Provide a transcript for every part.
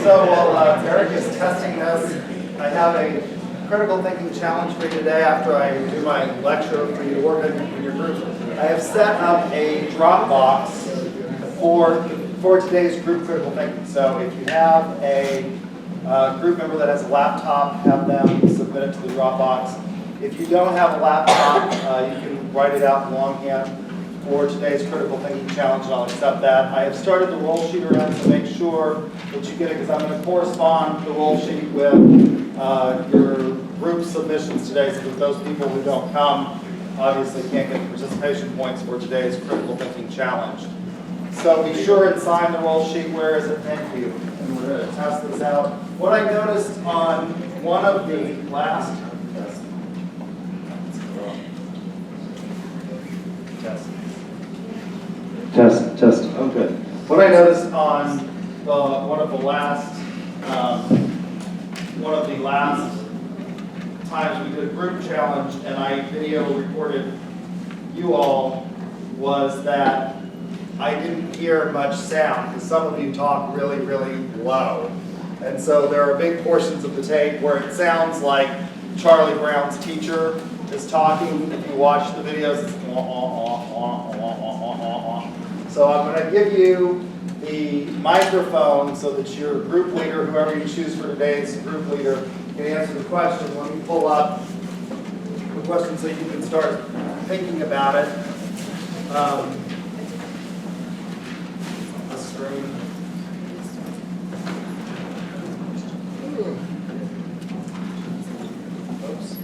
So while Eric is testing this, I have a critical thinking challenge for you today after I do my lecture for you to work in your group. I have set up a Dropbox for today's group critical thinking. So if you have a group member that has a laptop, have them submit it to the Dropbox. If you don't have a laptop, you can write it out in longhand for today's critical thinking challenge, and I'll accept that. I have started the roll sheet around to make sure that you get it, because I'm going to correspond the roll sheet with your group submissions today, so that those people who don't come obviously can't get participation points for today's critical thinking challenge. So be sure and sign the roll sheet. Where is it? Thank you. And we're going to test this out. What I noticed on one of the last Test. Oh, good. What I noticed on one of the last times we did a group challenge and I video recorded you all was that I didn't hear much sound because some of you talk really, really low. And so there are big portions of the tape where it sounds like Charlie Brown's teacher is talking. If you watch the videos, it's So I'm going to give you the microphone so that your group leader, whoever you choose for today's group leader, can answer the question. Let me pull up the question so you can start thinking about it. The screen. Oops.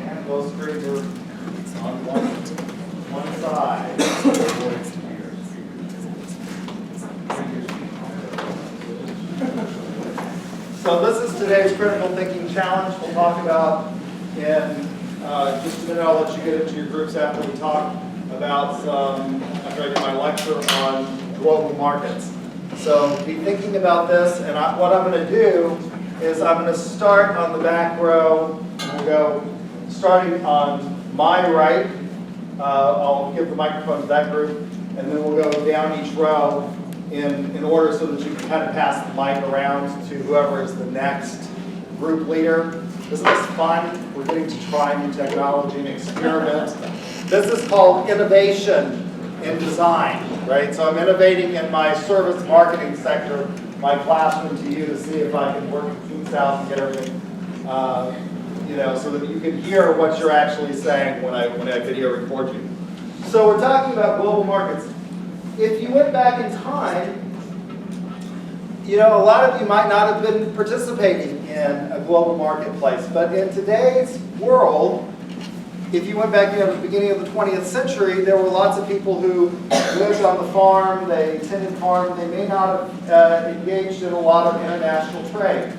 And those screens are on one side. So this is today's critical thinking challenge. We'll talk about in just a minute. I'll let you get into your groups after we talk about after I do my lecture on global markets. So be thinking about this, and what I'm going to do is I'm going to start on the back row. We'll go starting on my right. I'll give the microphone to that group, and then we'll go down each row in order so that you can kind of pass the mic around to whoever is the next group leader. Isn't this fun? We're getting to try new technology and experiment. This is called innovation in design, right? So I'm innovating in my service marketing sector, my classroom to you to see if I can work with King's House and get everything so that you can hear what you're actually saying when I video record you. So we're talking about global markets. If you went back in time, a lot of you might not have been participating in a global marketplace, but in today's world, if you went back at the beginning of the 20th century, there were lots of people who lived on the farm, they tended farm, they may not have engaged in a lot of international trade.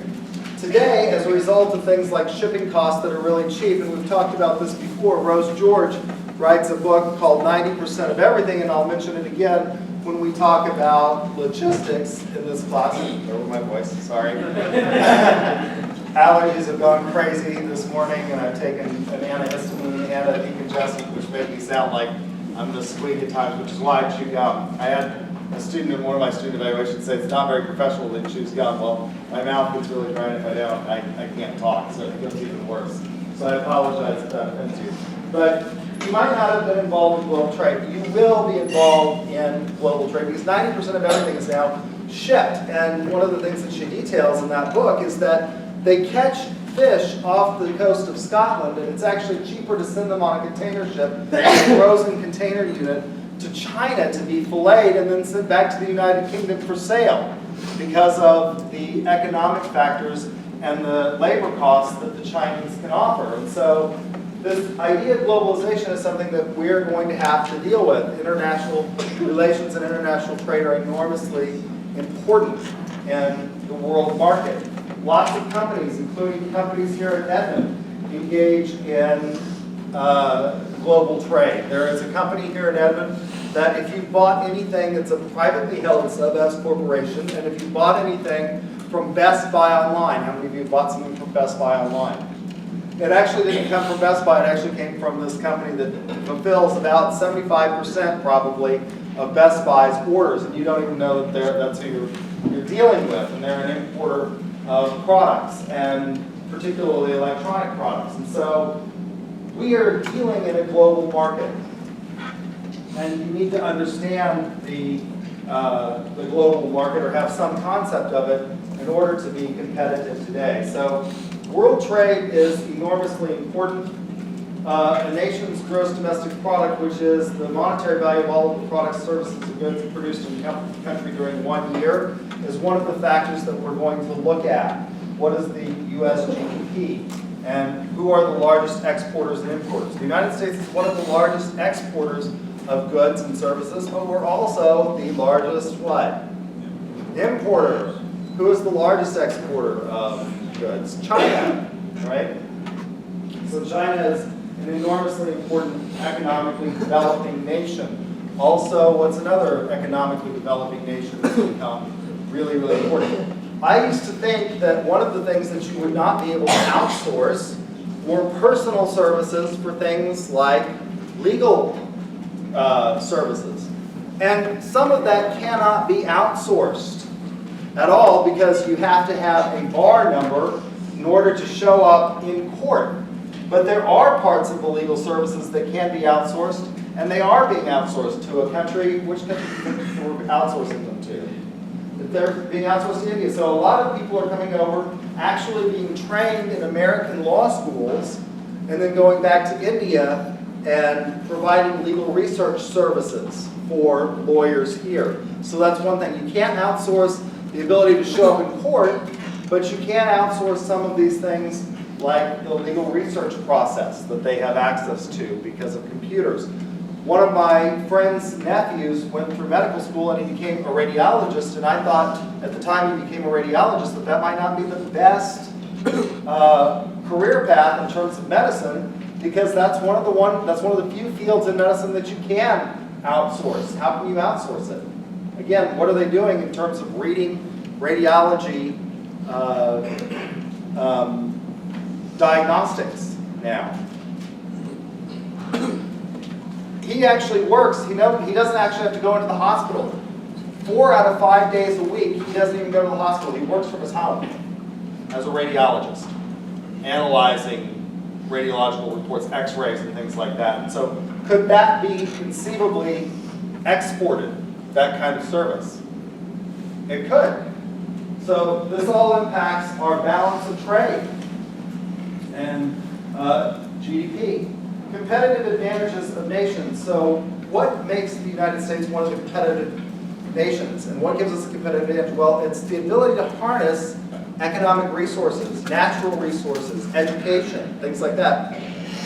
Today, as a result of things like shipping costs that are really cheap, and we've talked about this before, Rose George writes a book called 90% of Everything, and I'll mention it again when we talk about logistics in this class. Over my voice, sorry. Allergies have gone crazy this morning, and I've taken an antihistamine and a decongestant, which made me sound like I'm going to squeak at times, which is why I chew gum. I had a student in one of my student evaluations say it's not very professional to chew gum. Well, my mouth gets really dry, and if I don't, I can't talk, so it gets even worse. So I apologize if that offends you. But you might not have been involved in global trade, but you will be involved in global trade because 90% of everything is now shipped. And one of the things that she details in that book is that they catch fish off the coast of Scotland, and it's actually cheaper to send them on a container ship in a frozen container unit to China to be filleted and then sent back to the United Kingdom for sale because of the economic factors and the labor costs that the Chinese can offer. And so this idea of globalization is something that we're going to have to deal with. International relations and international trade are enormously important in the world market. Lots of companies, including companies here at Edmond, engage in global trade. There is a company here at Edmond that if you bought anything, it's a privately held sub-S corporation, and if you bought anything from Best Buy Online, how many of you bought something from Best Buy Online? It actually didn't come from Best Buy, it actually came from this company that fulfills about 75% probably of Best Buy's orders, and you don't even know that that's who you're dealing with, and they're an importer of products, and particularly electronic products. And so we are dealing in a global market, and you need to understand the global market or have some concept of it in order to be competitive today. So world trade is enormously important. A nation's gross domestic product, which is the monetary value of all of the products, services, and goods produced in the country during 1 year, is one of the factors that we're going to look at. What is the U.S. GDP? And who are the largest exporters and importers? The United States is one of the largest exporters of goods and services, but we're also the largest what? Importer. Who is the largest exporter of goods? China, right? So China is an enormously important economically developing nation. Also, what's another economically developing nation that's become really, really important? I used to think that one of the things that you would not be able to outsource were personal services for things like legal services. And some of that cannot be outsourced at all because you have to have a bar number in order to show up in court. But there are parts of the legal services that can be outsourced, and they are being outsourced to a country. Which country do you think we're outsourcing them to? They're being outsourced to India. So a lot of people are coming over, actually being trained in American law schools, and then going back to India and providing legal research services for lawyers here. So that's one thing. You can't outsource the ability to show up in court, but you can outsource some of these things like the legal research process that they have access to because of computers. One of my friend's nephews went through medical school and he became a radiologist, and I thought at the time he became a radiologist that that might not be the best career path in terms of medicine, because that's one of the few fields in medicine that you can outsource. How can you outsource it? Again, what are they doing in terms of reading radiology diagnostics now? He actually works. He doesn't actually have to go into the hospital. 4 out of 5 days a week, he doesn't even go to the hospital. He works from his home as a radiologist, analyzing radiological reports, x-rays, and things like that. And so could that be conceivably exported, that kind of service? It could. So this all impacts our balance of trade and GDP. Competitive advantages of nations. So what makes the United States one of the competitive nations, and what gives us a competitive advantage? Well, it's the ability to harness economic resources, natural resources, education, things like that.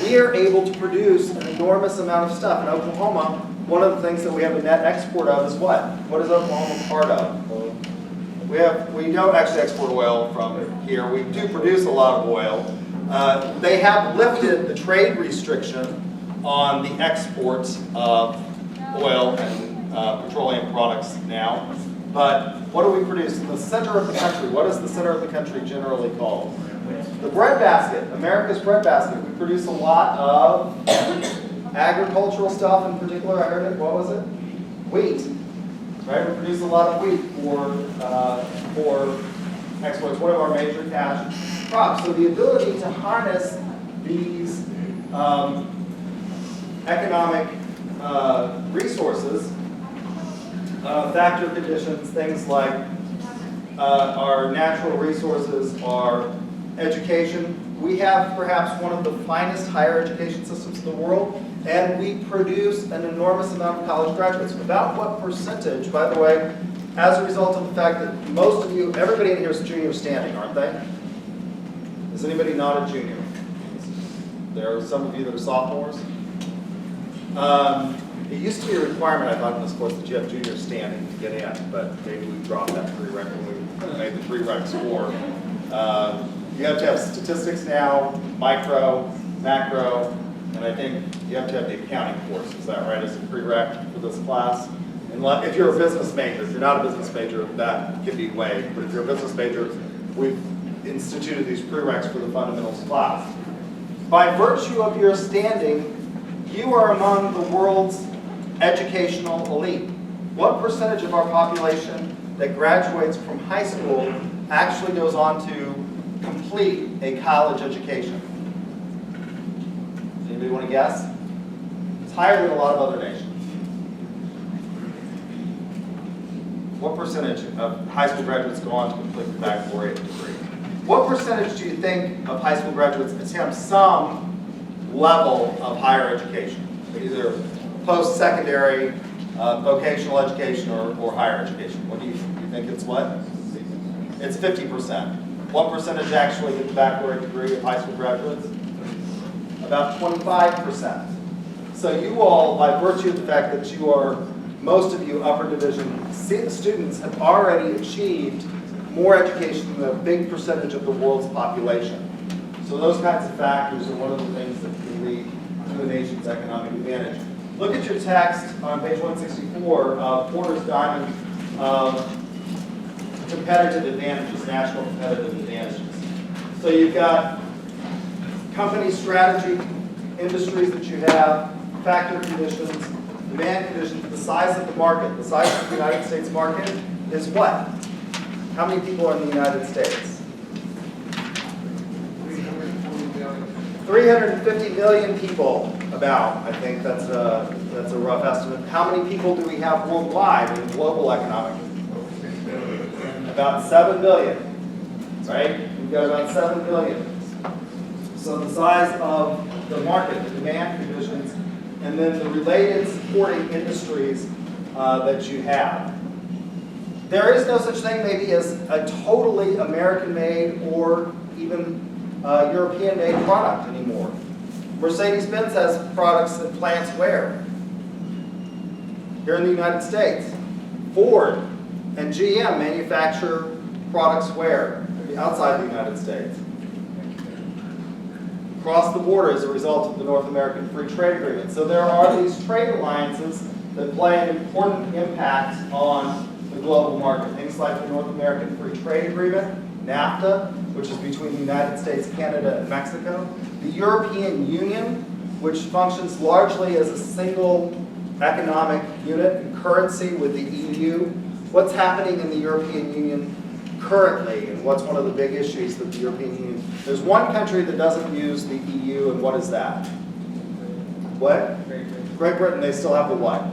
We are able to produce an enormous amount of stuff. In Oklahoma, one of the things that we have a net export of is what? What is Oklahoma part of? We don't actually export oil from here. We do produce a lot of oil. They have lifted the trade restriction on the exports of oil and petroleum products now. But what do we produce? In the center of the country, what is the center of the country generally called? The breadbasket, America's breadbasket. We produce a lot of agricultural stuff in particular. I heard it, what was it? Wheat. Right? We produce a lot of wheat for exports. One of our major cash crops. So the ability to harness these economic resources, factor conditions, things like our natural resources, our education. We have perhaps one of the finest higher education systems in the world, and we produce an enormous amount of college graduates. About what percentage, by the way, as a result of the fact that most of you, everybody in here is junior standing, aren't they? Is anybody not a junior? There are some of you that are sophomores. It used to be a requirement, I thought, in this course that you have junior standing to get in, but maybe we dropped that prereq when we made the prereq score. You have to have statistics now, micro, macro, and I think you have to have the accounting course. Is that right, as a prereq for this class? And if you're a business major, if you're not a business major, that can be waived. But if you're a business major, we've instituted these prereqs for the fundamentals class. by virtue of your standing, you are among the world's educational elite. What percentage of our population that graduates from high school actually goes on to complete a college education? Does anybody want to guess? It's higher than a lot of other nations. What percentage of high school graduates go on to complete the baccalaureate degree? What percentage do you think of high school graduates attempt some level of higher education? Either post-secondary, vocational education, or higher education? What do you think it's what? It's 50%. What percentage actually get the baccalaureate degree of high school graduates? About 25%. So you all, by virtue of the fact that you are, most of you upper division students, have already achieved more education than a big percentage of the world's population. So those kinds of factors are one of the things that can lead to a nation's economic advantage. Look at your text on page 164, Porter's Diamond competitive advantages, national competitive advantages. So you've got company strategy, industries that you have, factor conditions, demand conditions, the size of the market. The size of the United States market is what? How many people are in the United States? 350 million people, about. I think that's a rough estimate. How many people do we have worldwide in global economic? About 7 billion, right? We've got about 7 billion. So the size of the market, the demand conditions, and then the related supporting industries that you have. There is no such thing maybe as a totally American-made or even European-made product anymore. Mercedes-Benz has products and plants where? Here in the United States. Ford and GM manufacture products where? Outside the United States. Across the border as a result of the North American Free Trade Agreement. So there are these trade alliances that play an important impact on the global market. Things like the North American Free Trade Agreement, NAFTA, which is between the United States, Canada, and Mexico. The European Union, which functions largely as a single economic unit and currency with the EU. What's happening in the European Union currently, and what's one of the big issues that the European Union... There's one country that doesn't use the EU, and what is that? What? Great Britain. They still have the what?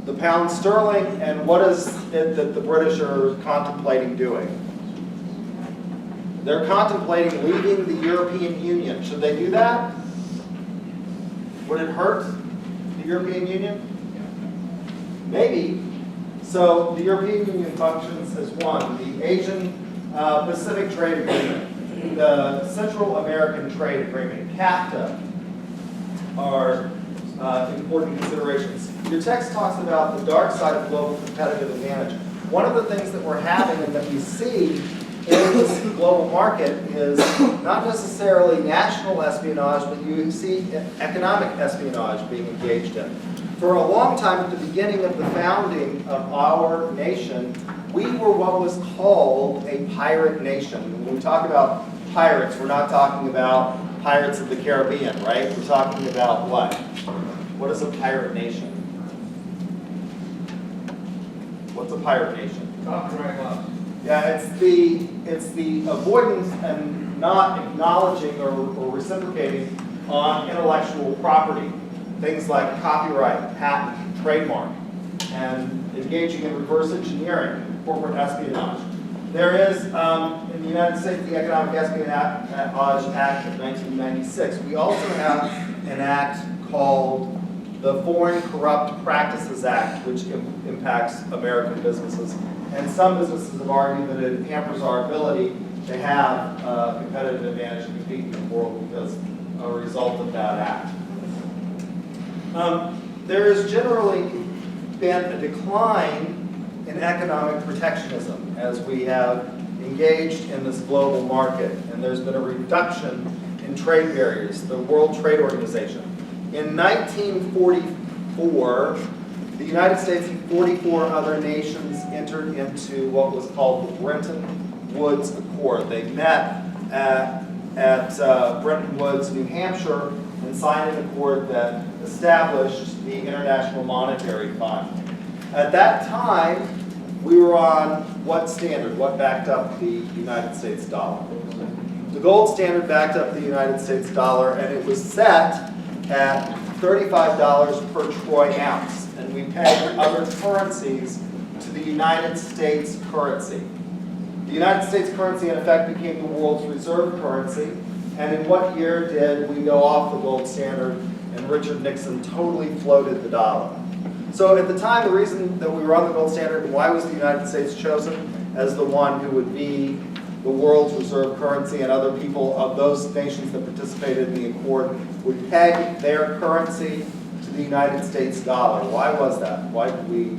The pound sterling, and what is it that the British are contemplating doing? They're contemplating leaving the European Union. Should they do that? Would it hurt the European Union? Maybe. So the European Union functions as one. The Asian Pacific Trade Agreement, the Central American Trade Agreement, CAFTA, are important considerations. Your text talks about the dark side of global competitive advantage. One of the things that we're having and that we see in this global market is not necessarily national espionage, but you see economic espionage being engaged in. For a long time, at the beginning of the founding of our nation, we were what was called a pirate nation. When we talk about pirates, we're not talking about Pirates of the Caribbean, right? We're talking about what? What is a pirate nation? What's a pirate nation? Copyright laws. Yeah, it's the avoidance and not acknowledging or reciprocating on intellectual property. Things like copyright, patent, trademark, and engaging in reverse engineering, corporate espionage. There is, in the United States, the Economic Espionage Act of 1996. We also have an act called the Foreign Corrupt Practices Act, which impacts American businesses. And some businesses have argued that it hampers our ability to have a competitive advantage to compete in the world because of a result of that act. There has generally been a decline in economic protectionism as we have engaged in this global market, and there's been a reduction in trade barriers, the World Trade Organization. In 1944, the United States and 44 other nations entered into what was called the Bretton Woods Accord. They met at at Bretton Woods, New Hampshire, and signed an accord that established the International Monetary Fund. At that time, we were on what standard? What backed up the United States dollar? The gold standard backed up the United States dollar, and it was set at $35 per troy ounce. And we pegged other currencies to the United States currency. The United States currency, in effect, became the world's reserve currency. And in what year did we go off the gold standard and Richard Nixon totally floated the dollar? So at the time, the reason that we were on the gold standard and why was the United States chosen as the one who would be the world's reserve currency, and other people of those nations that participated in the accord would peg their currency to the United States dollar. Why was that? Why did we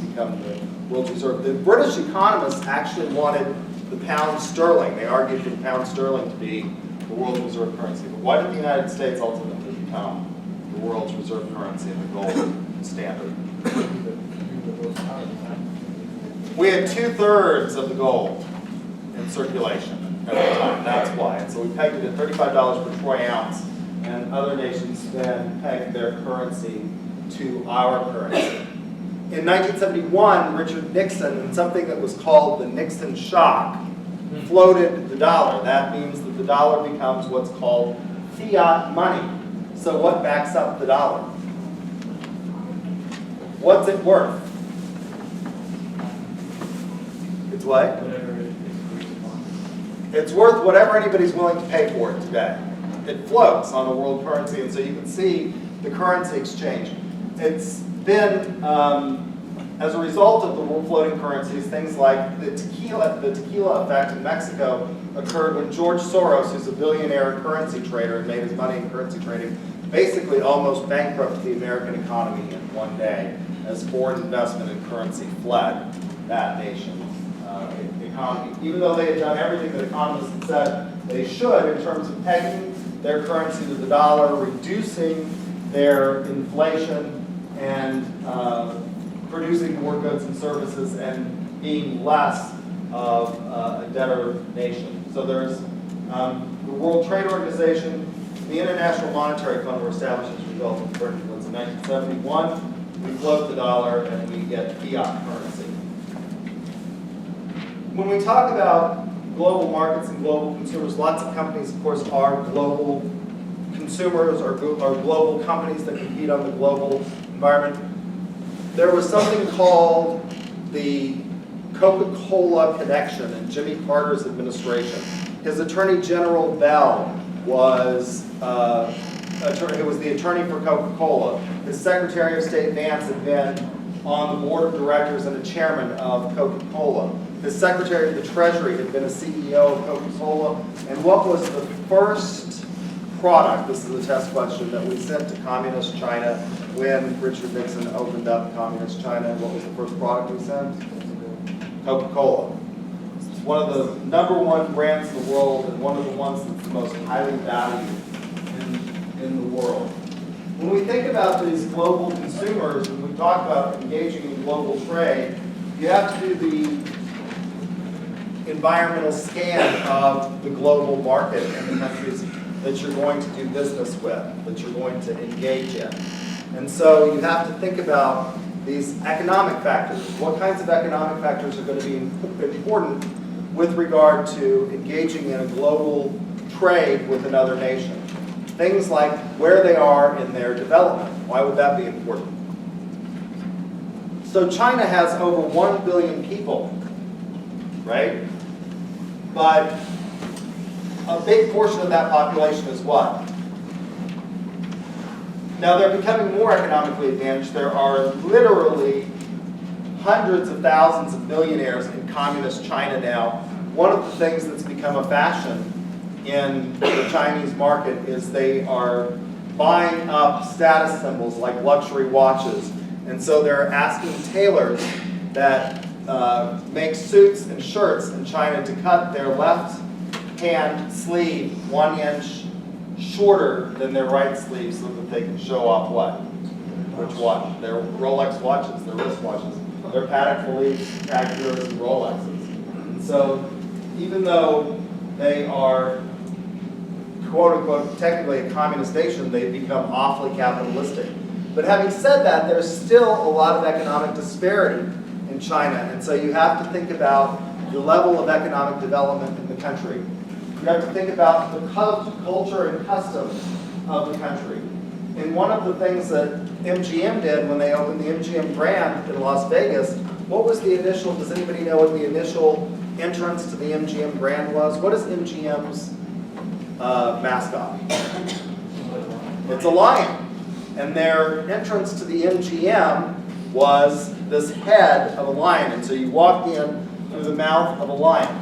become the world's reserve? The British economists actually wanted the pound sterling. They argued for the pound sterling to be the world's reserve currency. But why did the United States ultimately become the world's reserve currency and the gold standard? We had 2/3 of the gold in circulation at the time. That's why. And so we pegged it at $35 per troy ounce, and other nations then pegged their currency to our currency. In 1971, Richard Nixon, in something that was called the Nixon shock, floated the dollar. That means that the dollar becomes what's called fiat money. So what backs up the dollar? What's it worth? It's what? It's worth whatever anybody's willing to pay for it today. It floats on a world currency, and so you can see the currency exchange. It's been, as a result of the world floating currencies, things like the tequila effect in Mexico occurred when George Soros, who's a billionaire currency trader and made his money in currency trading, basically almost bankrupted the American economy in one day as foreign investment in currency fled that nation's economy. Even though they had done everything that economists had said they should in terms of pegging their currency to the dollar, reducing their inflation, and producing more goods and services, and being less of a debtor nation. So there's the World Trade Organization, the International Monetary Fund were established as a result of Bretton Woods in 1971. We float the dollar and we get fiat currency. When we talk about global markets and global consumers, lots of companies, of course, are global consumers or global companies that compete on the global environment. There was something called the Coca-Cola connection in Jimmy Carter's administration. His Attorney General Bell was the attorney for Coca-Cola. His Secretary of State Vance had been on the board of directors and a chairman of Coca-Cola. His Secretary of the Treasury had been a CEO of Coca-Cola. And what was the first product, this is a test question, that we sent to communist China when Richard Nixon opened up communist China? What was the first product we sent? Coca-Cola. It's one of the #1 brands in the world and one of the ones that's the most highly valued in the world. When we think about these global consumers, and we talk about engaging in global trade, you have to do the environmental scan of the global market and the countries that you're going to do business with, that you're going to engage in. And so you have to think about these economic factors. What kinds of economic factors are going to be important with regard to engaging in a global trade with another nation? Things like where they are in their development. Why would that be important? So China has over 1 billion people, right? But a big portion of that population is what? Now they're becoming more economically advantaged. There are literally hundreds of thousands of millionaires in communist China now. One of the things that's become a fashion in the Chinese market is they are buying up status symbols like luxury watches. And so they're asking tailors that make suits and shirts in China to cut their left hand sleeve 1 inch shorter than their right sleeve so that they can show off what? Which watch? Their Rolex watches, their wrist watches. Their Patek Philippe's, Tag Heroes, and Rolexes. And so even though they are quote unquote technically a communist nation, they've become awfully capitalistic. But having said that, there's still a lot of economic disparity in China, and so you have to think about the level of economic development in the country. You have to think about the culture and customs of the country. And one of the things that MGM did when they opened the MGM Grand in Las Vegas, what was the initial, does anybody know what the initial entrance to the MGM Grand was? What is MGM's mascot? It's a lion. And their entrance to the MGM was this head of a lion. And so you walked in through the mouth of a lion.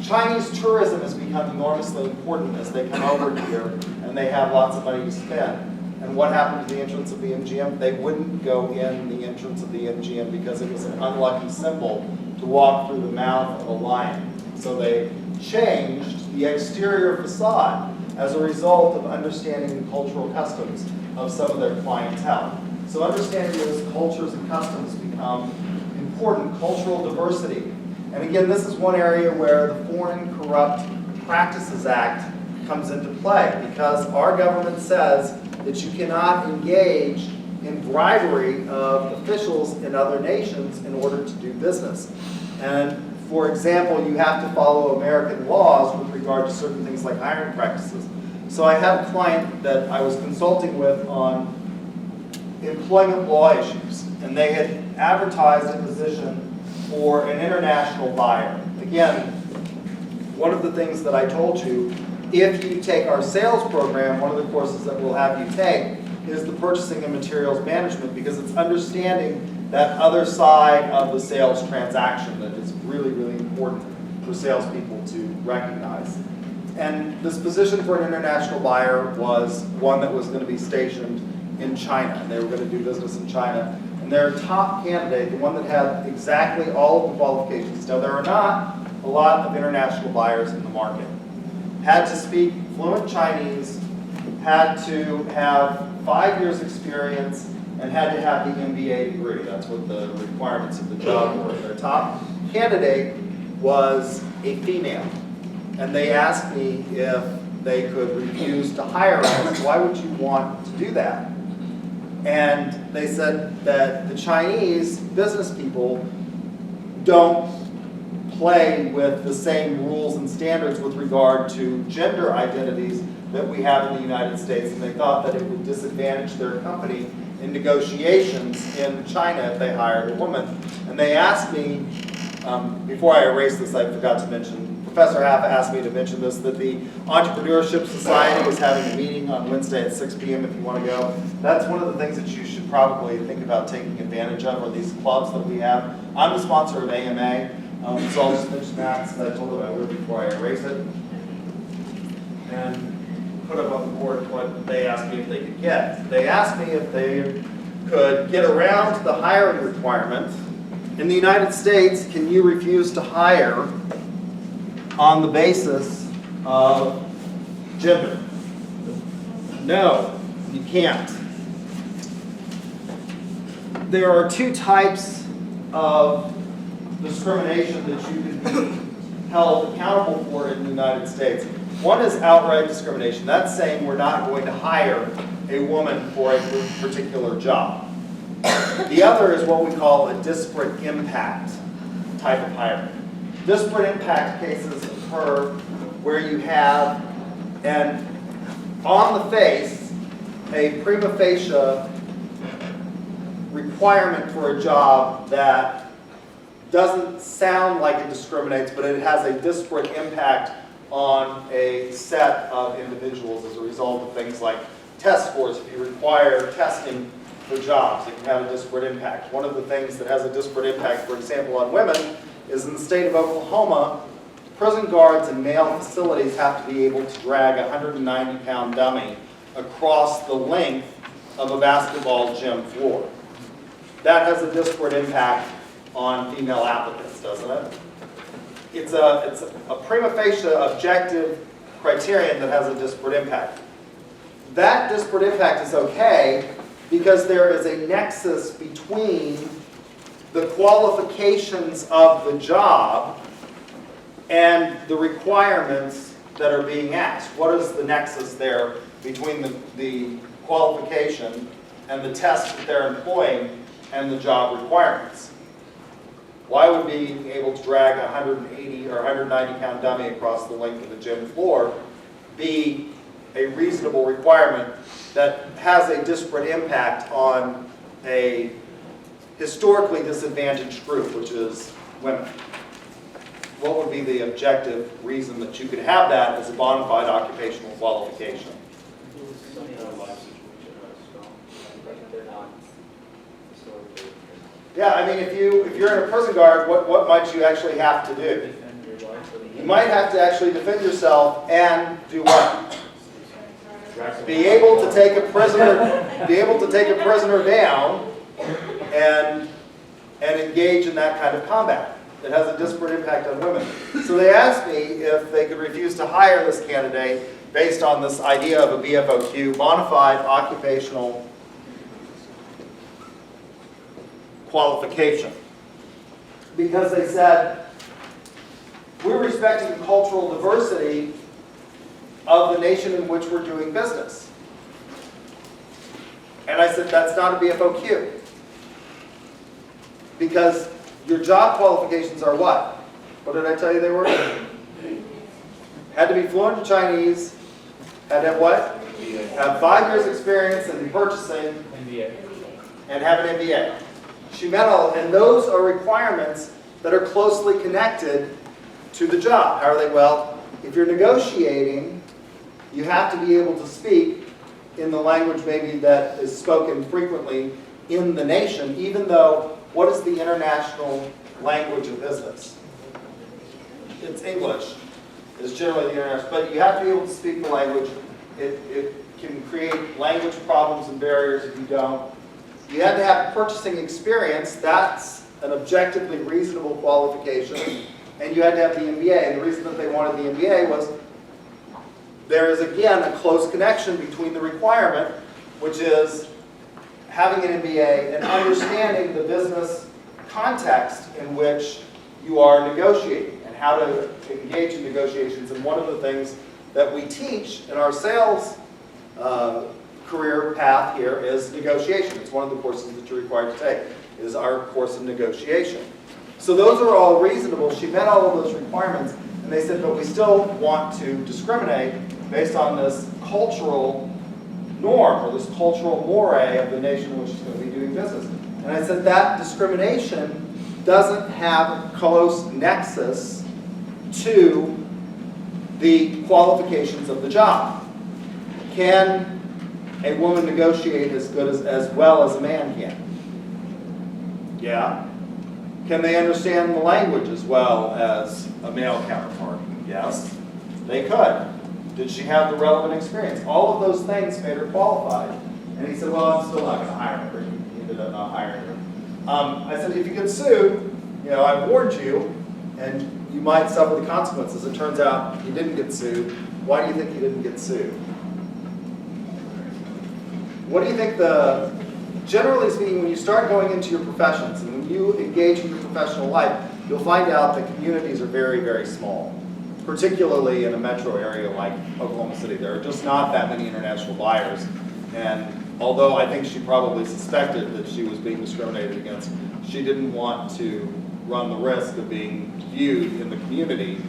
Chinese tourism has become enormously important as they come over here and they have lots of money to spend. And what happened to the entrance of the MGM? They wouldn't go in the entrance of the MGM because it was an unlucky symbol to walk through the mouth of a lion. So they changed the exterior facade as a result of understanding the cultural customs of some of their clientele. So understanding those cultures and customs become important. Cultural diversity. And again, this is one area where the Foreign Corrupt Practices Act comes into play, because our government says that you cannot engage in bribery of officials in other nations in order to do business. And for example, you have to follow American laws with regard to certain things like hiring practices. So I had a client that I was consulting with on employment law issues, and they had advertised a position for an international buyer. Again, one of the things that I told you, if you take our sales program, one of the courses that we'll have you take is the purchasing and materials management, because it's understanding that other side of the sales transaction that is really, really important for salespeople to recognize. And this position for an international buyer was one that was going to be stationed in China. And they were going to do business in China. And their top candidate, the one that had exactly all of the qualifications, now there are not a lot of international buyers in the market, had to speak fluent Chinese, had to have 5 years experience, and had to have the MBA degree. That's what the requirements of the job were. Their top candidate was a female. And they asked me if they could refuse to hire us. Why would you want to do that? And they said that the Chinese business people don't play with the same rules and standards with regard to gender identities that we have in the United States, and they thought that it would disadvantage their company in negotiations in China if they hired a woman. And they asked me, before I erase this, I forgot to mention, Professor Half asked me to mention this, that the Entrepreneurship Society is having a meeting on Wednesday at 6 p.m. if you want to go. That's one of the things that you should probably think about taking advantage of, are these clubs that we have. I'm the sponsor of AMA, so I'll just mention that, since I told them I would before I erase it. And put up on the board what they asked me if they could get. They asked me if they could get around the hiring requirement. In the United States, can you refuse to hire on the basis of gender? No, you can't. There are two types of discrimination that you can be held accountable for in the United States. One is outright discrimination. That's saying we're not going to hire a woman for a particular job. The other is what we call a disparate impact type of hiring. Disparate impact cases occur where you have an on the face, a prima facie requirement for a job that doesn't sound like it discriminates, but it has a disparate impact on a set of individuals as a result of things like test scores. If you require testing for jobs, it can have a disparate impact. One of the things that has a disparate impact, for example, on women, is in the state of Oklahoma, prison guards in male facilities have to be able to drag a 190-pound dummy across the length of a basketball gym floor. That has a disparate impact on female applicants, doesn't it? It's a prima facie objective criterion that has a disparate impact. That disparate impact is okay because there is a nexus between the qualifications of the job and the requirements that are being asked? What is the nexus there between the qualification and the test that they're employing and the job requirements? Why would being able to drag a 180 or 190 pound dummy across the length of the gym floor be a reasonable requirement that has a disparate impact on a historically disadvantaged group, which is women? What would be the objective reason that you could have that as a bona fide occupational qualification? Yeah, I mean, if you're in a prison guard, what might you actually have to do? You might have to actually defend yourself and do what? Be able to take a prisoner down and engage in that kind of combat. It has a disparate impact on women. So they asked me if they could refuse to hire this candidate based on this idea of a BFOQ, bona fide occupational qualification. Because they said, we're respecting the cultural diversity of the nation in which we're doing business. And I said, that's not a BFOQ. Because your job qualifications are what? What did I tell you they were? Had to be fluent in Chinese, had to have what? Have 5 years experience in purchasing, and have an MBA. She met all, and those are requirements that are closely connected to the job. How are they? Well, if you're negotiating, you have to be able to speak in the language maybe that is spoken frequently in the nation, even though, what is the international language of business? It's English. It's generally the international, but you have to be able to speak the language. It can create language problems and barriers if you don't. You had to have purchasing experience. That's an objectively reasonable qualification. And you had to have the MBA. And the reason that they wanted the MBA was there is, again, a close connection between the requirement, which is having an MBA and understanding the business context in which you are negotiating and how to engage in negotiations. And one of the things that we teach in our sales career path here is negotiation. It's one of the courses that you're required to take, is our course in negotiation. So those are all reasonable. She met all of those requirements, and they said, but we still want to discriminate based on this cultural norm, or this cultural moray of the nation in which she's going to be doing business. And I said that discrimination doesn't have a close nexus to the qualifications of the job. Can a woman negotiate as good as well as a man can? Yeah. Can they understand the language as well as a male counterpart? Yes, they could. Did she have the relevant experience? All of those things made her qualified. And he said, well, I'm still not going to hire her. He ended up not hiring her. I said, if you get sued, I warned you, and you might suffer the consequences. It turns out he didn't get sued. Why do you think he didn't get sued? What do you think generally speaking, when you start going into your professions and when you engage in your professional life, you'll find out that communities are very, very small, particularly in a metro area like Oklahoma City. There are just not that many international buyers. And although I think she probably suspected that she was being discriminated against, she didn't want to run the risk of being viewed in the community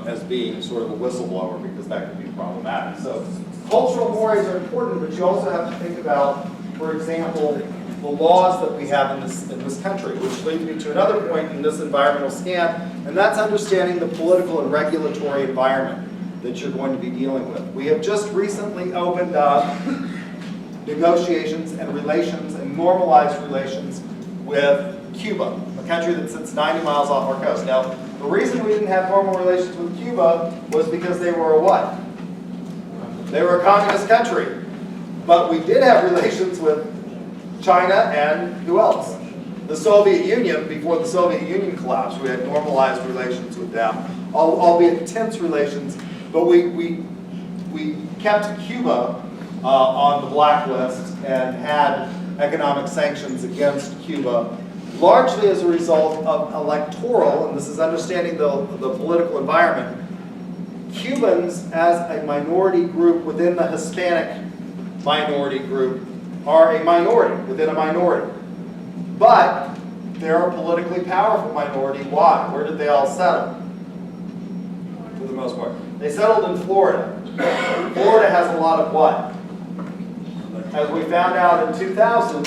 as being sort of a whistleblower, because that could be problematic. So cultural mores are important, but you also have to think about, for example, the laws that we have in this country, which leads me to another point in this environmental scan, and that's understanding the political and regulatory environment that you're going to be dealing with. We have just recently opened up negotiations and relations and normalized relations with Cuba, a country that sits 90 miles off our coast. Now, the reason we didn't have normal relations with Cuba was because they were a what? They were a communist country. But we did have relations with China and who else? The Soviet Union. Before the Soviet Union collapsed, we had normalized relations with them, albeit tense relations. But we kept Cuba on the blacklist and had economic sanctions against Cuba, largely as a result of electoral, and this is understanding the political environment. Cubans, as a minority group within the Hispanic minority group, are a minority within a minority. But they're a politically powerful minority. Why? Where did they all settle? For the most part. They settled in Florida. Florida has a lot of what? As we found out in 2000,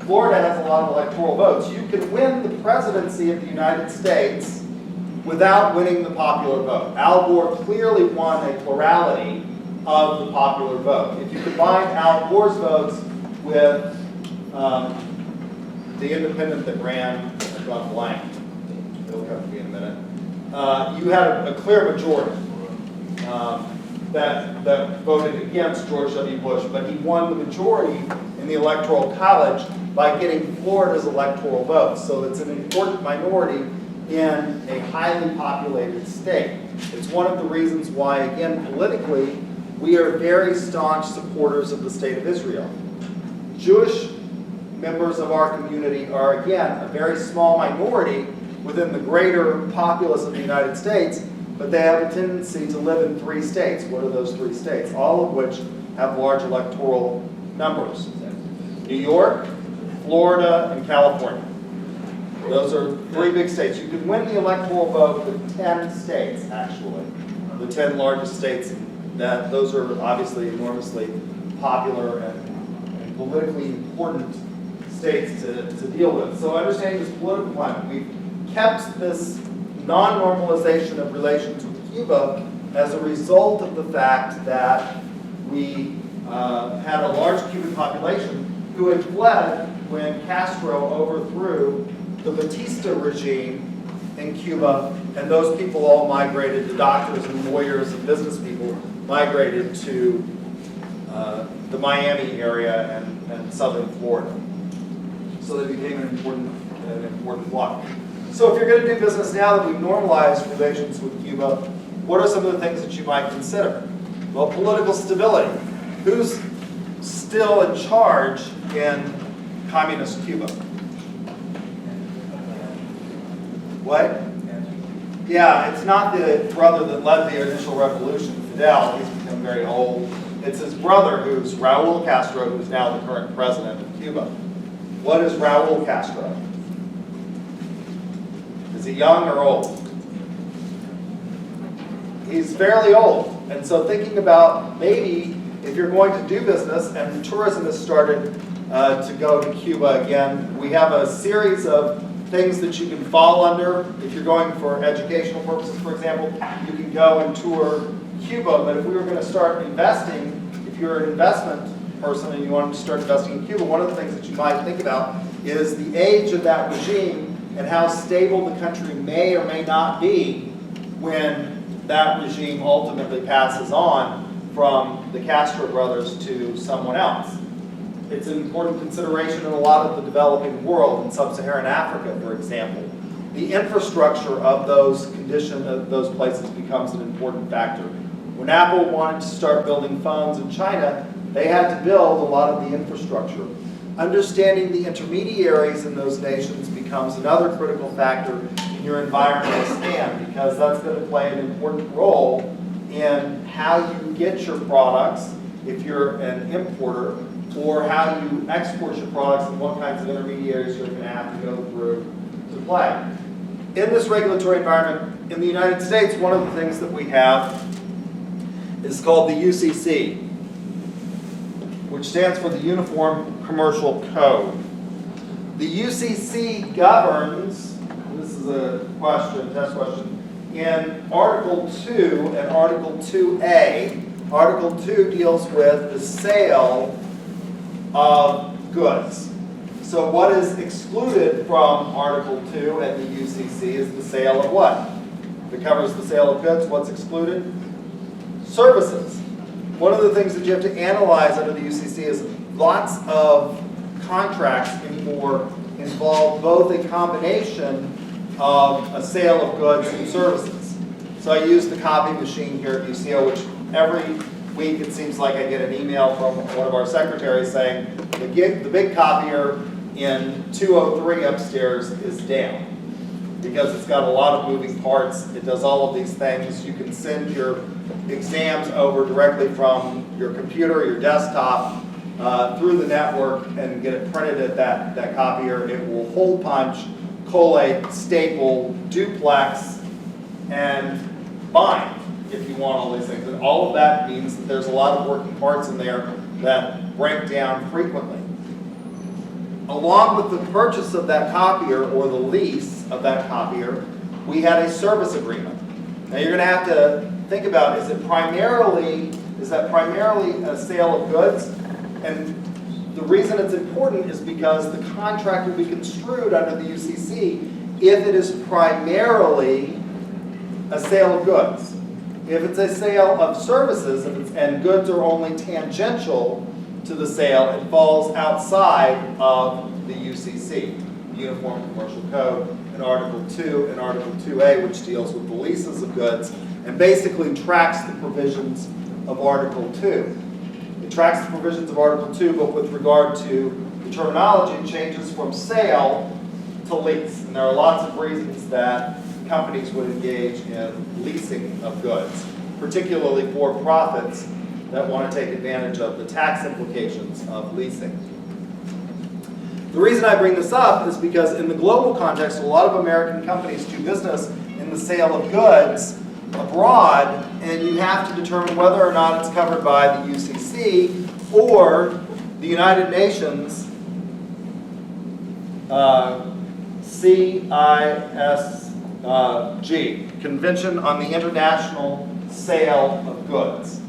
Florida has a lot of electoral votes. You can win the presidency of the United States without winning the popular vote. Al Gore clearly won a plurality of the popular vote. If you combine Al Gore's votes with the independent that ran, I've gone blank, it'll come to me in a minute, you had a clear majority that voted against George W. Bush, but he won the majority in the Electoral College by getting Florida's electoral votes. So it's an important minority in a highly populated state. It's one of the reasons why, again, politically, we are very staunch supporters of the State of Israel. Jewish members of our community are, again, a very small minority within the greater populace of the United States, but they have a tendency to live in 3 states. What are those 3 states? All of which have large electoral numbers. New York, Florida, and California. Those are 3 big states. You can win the electoral vote with 10 states, actually. The 10 largest states, those are obviously enormously popular and politically important states to deal with. So understanding this political climate, we've kept this non-normalization of relations with Cuba as a result of the fact that we had a large Cuban population who had fled when Castro overthrew the Batista regime in Cuba, and those people all migrated, the doctors and lawyers and business people migrated to the Miami area and southern Florida. So they became an important bloc. So if you're going to do business now that we've normalized relations with Cuba, what are some of the things that you might consider? Well, political stability. Who's still in charge in communist Cuba? What? Yeah, it's not the brother that led the initial revolution, Fidel. He's become very old. It's his brother, who's Raul Castro, who's now the current president of Cuba. What is Raul Castro? Is he young or old? He's fairly old. And so thinking about maybe if you're going to do business, and tourism has started to go to Cuba again, we have a series of things that you can fall under. If you're going for educational purposes, for example, you can go and tour Cuba. But if we were going to start investing, if you're an investment person and you wanted to start investing in Cuba, one of the things that you might think about is the age of that regime and how stable the country may or may not be when that regime ultimately passes on from the Castro brothers to someone else. It's an important consideration in a lot of the developing world, in sub-Saharan Africa, for example. The infrastructure of those conditions, of those places, becomes an important factor. When Apple wanted to start building phones in China, they had to build a lot of the infrastructure. Understanding the intermediaries in those nations becomes another critical factor in your environmental stand, because that's going to play an important role in how you get your products, if you're an importer, or how you export your products and what kinds of intermediaries you're going to have to go through to play. In this regulatory environment, in the United States, one of the things that we have is called the UCC, which stands for the Uniform Commercial Code. The UCC governs, this is a question, test question, in Article 2 and Article 2A. Article 2 deals with the sale of goods. So what is excluded from Article 2 and the UCC is the sale of what? If it covers the sale of goods, what's excluded? Services. One of the things that you have to analyze under the UCC is lots of contracts anymore involve both a combination of a sale of goods and services. So I use the copy machine here at UCO, which every week it seems like I get an email from one of our secretaries saying the big copier in 203 upstairs is down. because it's got a lot of moving parts. It does all of these things. You can send your exams over directly from your computer, your desktop, through the network and get it printed at that copier. It will hole punch, collate, staple, duplex, and bind if you want all these things. And all of that means that there's a lot of working parts in there that break down frequently. Along with the purchase of that copier or the lease of that copier, we had a service agreement. Now you're going to have to think about, is that primarily a sale of goods? And the reason it's important is because the contract will be construed under the UCC if it is primarily a sale of goods. If it's a sale of services and goods are only tangential to the sale, it falls outside of the UCC, the Uniform Commercial Code, in Article 2 and Article 2A, which deals with the leases of goods and basically tracks the provisions of Article 2. It tracks the provisions of Article 2, but with regard to the terminology, it changes from sale to lease. And there are lots of reasons that companies would engage in leasing of goods, particularly for profits that want to take advantage of the tax implications of leasing. The reason I bring this up is because in the global context, a lot of American companies do business in the sale of goods abroad, and you have to determine whether or not it's covered by the UCC or the United Nations CISG, Convention on the International Sale of Goods.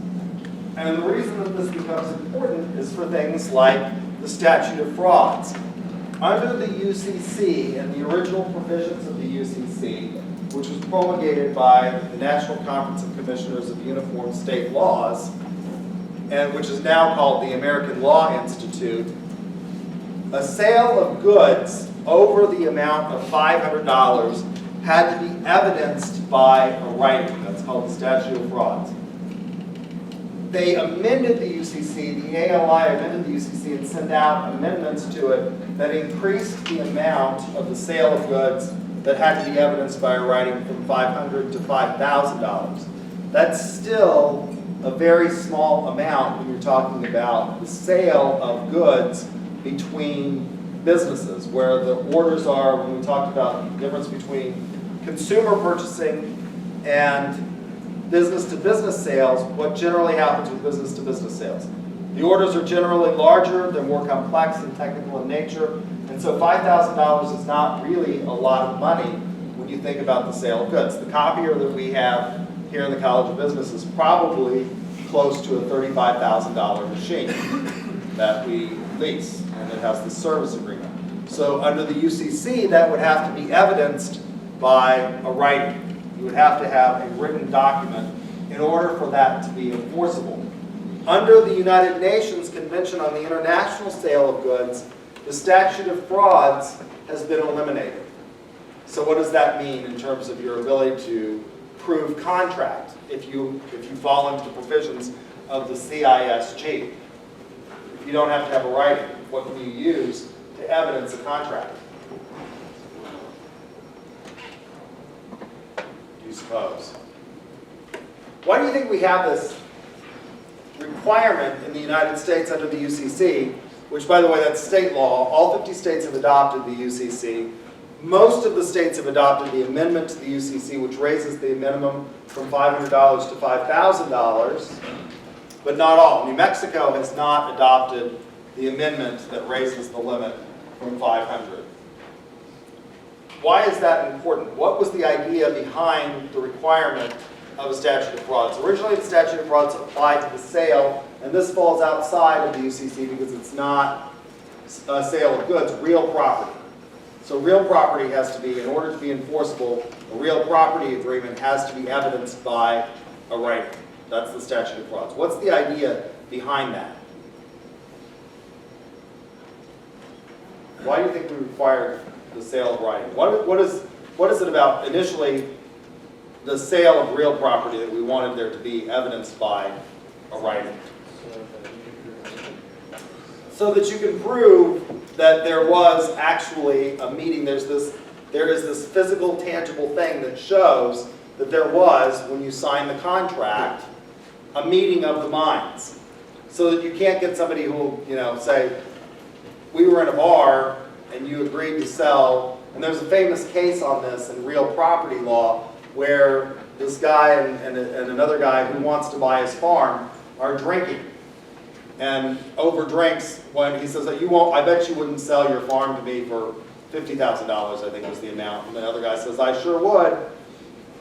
And the reason that this becomes important is for things like the statute of frauds. Under the UCC and the original provisions of the UCC, which was promulgated by the National Conference of Commissioners of Uniform State Laws, and which is now called the American Law Institute, a sale of goods over the amount of $500 had to be evidenced by a writing. That's called the statute of frauds. They amended the UCC, the ALI amended the UCC and sent out amendments to it that increased the amount of the sale of goods that had to be evidenced by a writing from $500 to $5,000. That's still a very small amount when you're talking about the sale of goods between businesses, where the orders are, when we talked about the difference between consumer purchasing and business-to-business sales, what generally happens with business-to-business sales? The orders are generally larger, they're more complex and technical in nature, and so $5,000 is not really a lot of money when you think about the sale of goods. The copier that we have here in the College of Business is probably close to a $35,000 machine that we lease, and it has the service agreement. So under the UCC, that would have to be evidenced by a writing. You would have to have a written document in order for that to be enforceable. Under the United Nations Convention on the International Sale of Goods, the statute of frauds has been eliminated. So what does that mean in terms of your ability to prove contract if you fall into the provisions of the CISG? If you don't have to have a writing, what can you use to evidence a contract? Do you suppose? Why do you think we have this requirement in the United States under the UCC, which, by the way, that's state law? All 50 states have adopted the UCC. Most of the states have adopted the amendment to the UCC, which raises the minimum from $500 to $5,000, but not all. New Mexico has not adopted the amendment that raises the limit from $500. Why is that important? What was the idea behind the requirement of a statute of frauds? Originally, the statute of frauds applied to the sale, and this falls outside of the UCC because it's not a sale of goods, real property. So real property has to be, in order to be enforceable, a real property agreement has to be evidenced by a writing. That's the statute of frauds. What's the idea behind that? Why do you think we required the sale of writing? What is it about initially the sale of real property that we wanted there to be evidenced by a writing? So that you can prove that there was actually a meeting. There's there is this physical, tangible thing that shows that there was, when you sign the contract, a meeting of the minds. So that you can't get somebody who will, say, we were in a bar and you agreed to sell, and there's a famous case on this in real property law where this guy and another guy who wants to buy his farm are drinking. And over drinks, when he says, I bet you wouldn't sell your farm to me for $50,000, I think was the amount. And the other guy says, I sure would.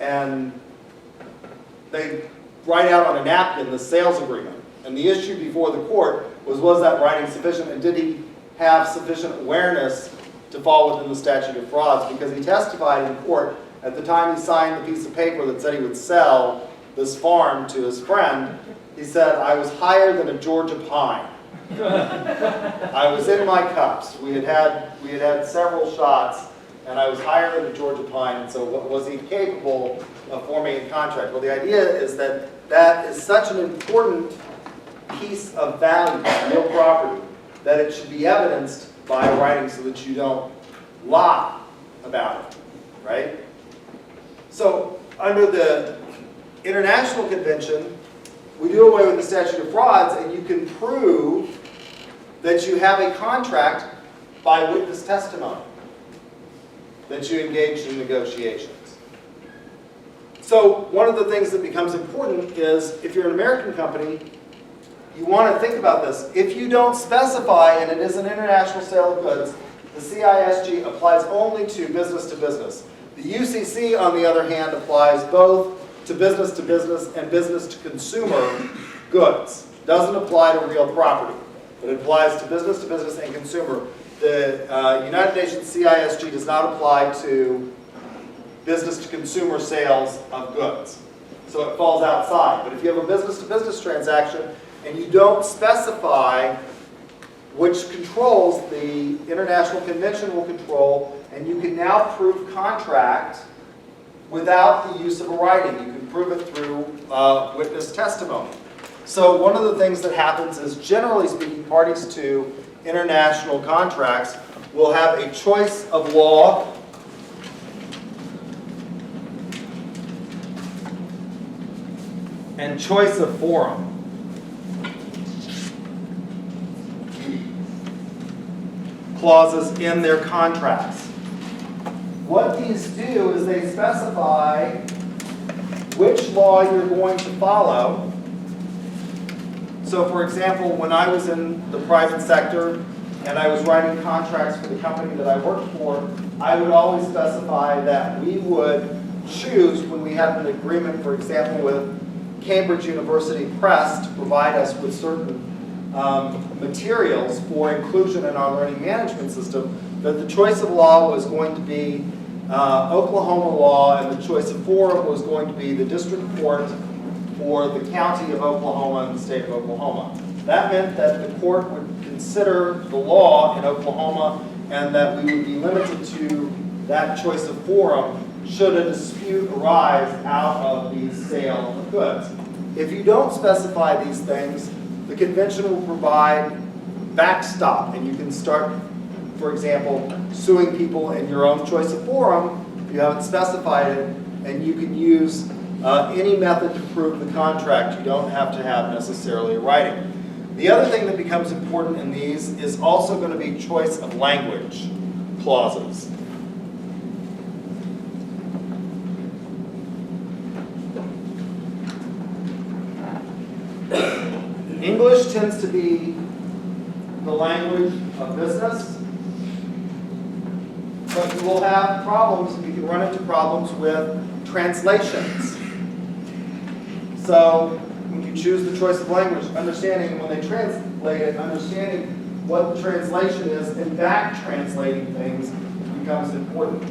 And they write out on a napkin the sales agreement. And the issue before the court was that writing sufficient, and did he have sufficient awareness to fall within the statute of frauds? Because he testified in court at the time he signed the piece of paper that said he would sell this farm to his friend. He said, I was higher than a Georgia pine. I was in my cups. We had had several shots, and I was higher than a Georgia pine. And so, was he capable of forming a contract? Well, the idea is that is such an important piece of value, real property, that it should be evidenced by writing so that you don't lie about it, right? So, under the International Convention, we do away with the statute of frauds, and you can prove that you have a contract by witness testimony, that you engaged in negotiations. So one of the things that becomes important is, if you're an American company, you want to think about this. If you don't specify, and it is an international sale of goods, the CISG applies only to business. The UCC, on the other hand, applies both to business and business to consumer goods. Doesn't apply to real property, but it applies to business and consumer. The United Nations CISG does not apply to business to consumer sales of goods. So it falls outside. But if you have a business to business transaction and you don't specify which controls, the International Convention will control, and you can now prove contract without the use of a writing. You can prove it through witness testimony. So one of the things that happens is, generally speaking, parties to international contracts will have a choice of law and choice of forum. Clauses in their contracts. What these do is they specify which law you're going to follow. So for example, when I was in the private sector and I was writing contracts for the company that I worked for, I would always specify that we would choose, when we had an agreement, for example, with Cambridge University Press to provide us with certain materials for inclusion in our learning management system, that the choice of law was going to be Oklahoma law, and the choice of forum was going to be the district court for the county of Oklahoma and the state of Oklahoma. That meant that the court would consider the law in Oklahoma, and that we would be limited to that choice of forum should a dispute arise out of the sale of goods. If you don't specify these things, the convention will provide backstop, and you can start, for example, suing people in your own choice of forum if you haven't specified it, and you can use any method to prove the contract. You don't have to have necessarily a writing. The other thing that becomes important in these is also going to be choice of language clauses. English tends to be the language of business, but you will have problems, you can run into problems with translations. So when you choose the choice of language, understanding when they translate it, understanding what the translation is and back translating things becomes important.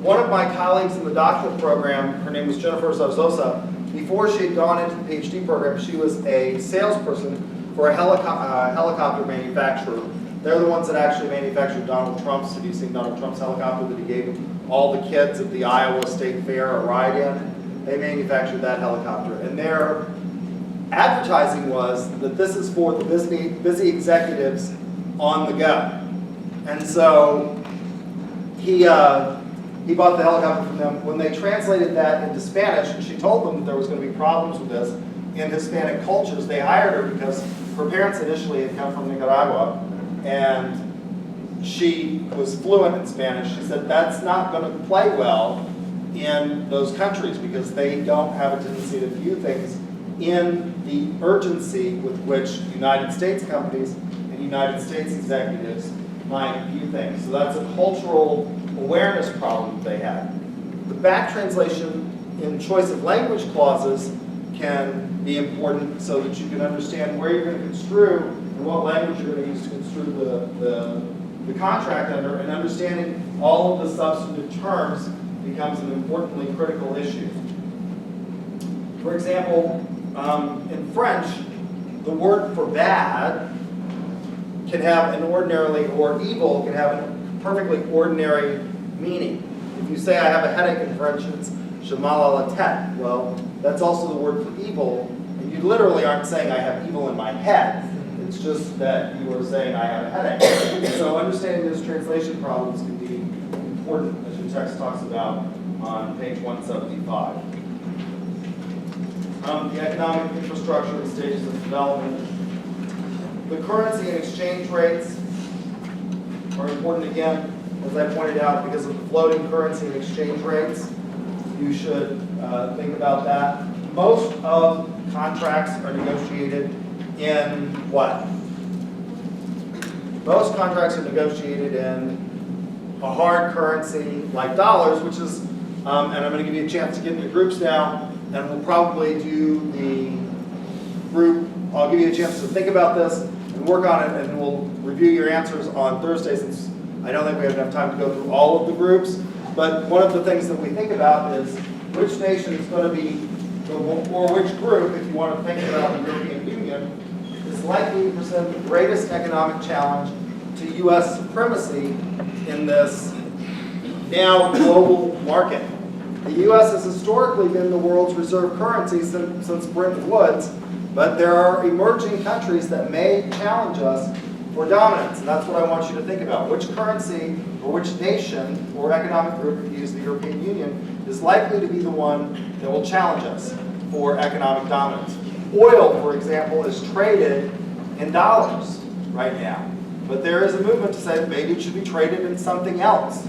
One of my colleagues in the doctoral program, her name was Jennifer Zarzosa, before she had gone into the PhD program, she was a salesperson for a helicopter manufacturer. They're the ones that actually manufactured Donald Trump's. Have you seen Donald Trump's helicopter that he gave all the kids at the Iowa State Fair a ride in? They manufactured that helicopter. And their advertising was that this is for the busy executives on the go. And so he he bought the helicopter from them. When they translated that into Spanish, and she told them that there was going to be problems with this in Hispanic cultures, they hired her because her parents initially had come from Nicaragua, and she was fluent in Spanish. She said that's not going to play well in those countries because they don't have a tendency to view things in the urgency with which United States companies and United States executives might view things. So that's a cultural awareness problem they had. The back translation in choice of language clauses can be important so that you can understand where you're going to construe and what language you're going to use to construe the contract under, and understanding all of the substantive terms becomes an importantly critical issue. For example, in French, the word for bad can have an ordinarily, or evil can have a perfectly ordinary meaning. If you say I have a headache in French, it's j'ai mal à la tête. Well, that's also the word for evil, and you literally aren't saying I have evil in my head. It's just that you are saying I have a headache. So understanding those translation problems can be important, as your text talks about on page 175. The economic infrastructure and stages of development. The currency and exchange rates are important again, as I pointed out, because of the floating currency and exchange rates. You should think about that. Most of contracts are negotiated in what? Most contracts are negotiated in a hard currency like dollars, which is, and I'm going to give you a chance to get into groups now, and we'll probably do the group. I'll give you a chance to think about this and work on it, and we'll review your answers on Thursday, since I don't think we have enough time to go through all of the groups. But one of the things that we think about is which nation is going to be, or which group, if you want to think about the European Union, is likely to present the greatest economic challenge to U.S. supremacy in this now global market. The U.S. has historically been the world's reserve currency since Bretton Woods, but there are emerging countries that may challenge us for dominance, and that's what I want you to think about. Which currency or which nation or economic group, if you use the European Union, is likely to be the one that will challenge us for economic dominance? Oil, for example, is traded in dollars right now, but there is a movement to say that maybe it should be traded in something else,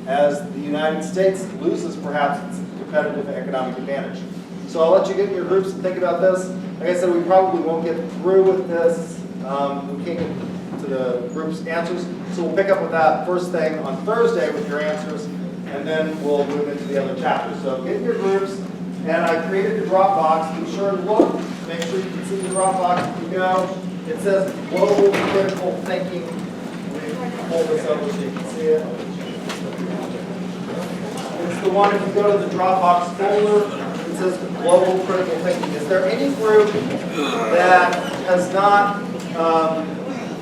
as the United States loses perhaps its competitive economic advantage. So I'll let you get in your groups and think about this. Like I said, we probably won't get through with this. We can't get to the group's answers, so we'll pick up with that first thing on Thursday with your answers, and then we'll move into the other chapters. So get in your groups, and I created a Dropbox. Be sure to look, make sure you can see the Dropbox as you go. It says Global Critical Thinking. Let me pull this over so you can see it. It's the one, if you go to the Dropbox folder, it says Global Critical Thinking. Is there any group that has not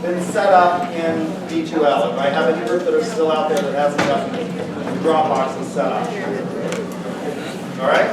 been set up in D2L? If I have any group that are still out there that hasn't gotten the Dropbox set up. All right?